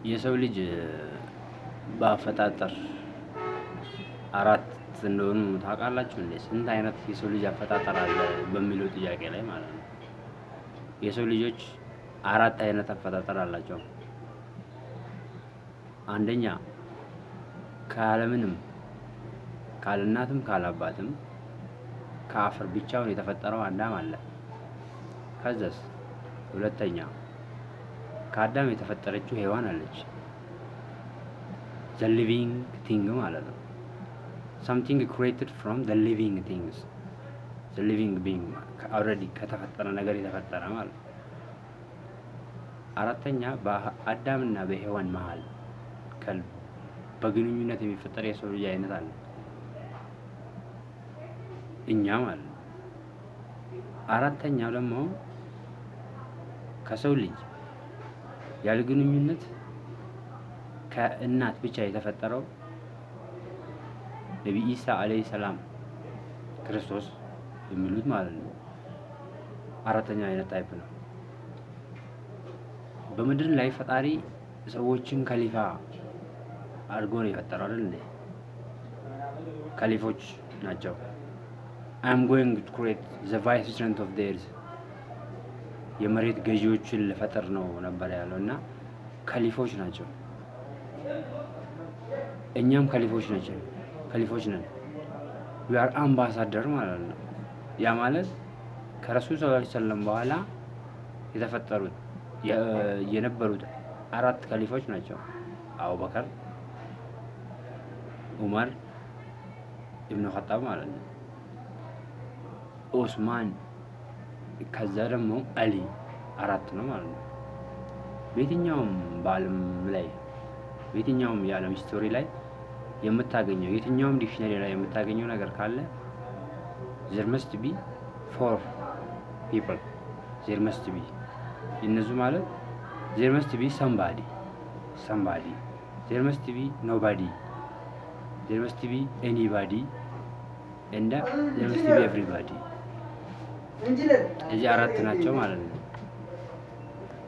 የሰው ልጅ በአፈጣጠር አራት እንደሆኑ ታውቃላችሁ እንዴ? ስንት አይነት የሰው ልጅ አፈጣጠር አለ በሚለው ጥያቄ ላይ ማለት ነው። የሰው ልጆች አራት አይነት አፈጣጠር አላቸው። አንደኛ ካለምንም ካልእናትም ካላባትም ከአፈር ብቻውን የተፈጠረው አዳም አለ። ከዛስ ሁለተኛ ከአዳም የተፈጠረችው ሔዋን አለች። the living thing ማለት ነው። something created from the living things the living being already ከተፈጠረ ነገር የተፈጠረ ማለት ነው። አራተኛ በአዳምና በሔዋን መሃል በግንኙነት የሚፈጠር የሰው ልጅ አይነት አለ፣ እኛ ማለት ነው። አራተኛው ደግሞ ከሰው ልጅ ያለ ግንኙነት ከእናት ብቻ የተፈጠረው ነብይ ኢሳ አለይሂ ሰላም ክርስቶስ የሚሉት ማለት ነው። አራተኛ አይነት ታይፕ ነው። በምድር ላይ ፈጣሪ ሰዎችን ከሊፋ አድርጎ ነው የፈጠረው አይደል እንዴ? ከሊፎች ናቸው። I'm going to create the vicegerent of the earth የመሬት ገዢዎችን ለፈጠር ነው ነበር ያለው እና ከሊፎች ናቸው። እኛም ከሊፎች ነን። we are ambassador ማለት ነው። ያ ማለት ከረሱል ሰለላሁ ዐለይሂ ወሰለም በኋላ የተፈጠሩት የነበሩት አራት ከሊፎች ናቸው። አቡበከር፣ ዑመር ኢብኑ ኸጣብ ማለት ነው፣ ዑስማን፣ ከዛ ደግሞ አሊ አራት ነው ማለት ነው። በየትኛውም በዓለም ላይ በየትኛውም የዓለም ሂስቶሪ ላይ የምታገኘው የትኛውም ዲክሽነሪ ላይ የምታገኘው ነገር ካለ there must be four people there must be እነሱ ማለት there must be somebody there must be nobody there must be anybody and there must be everybody እዚህ አራት ናቸው ማለት ነው።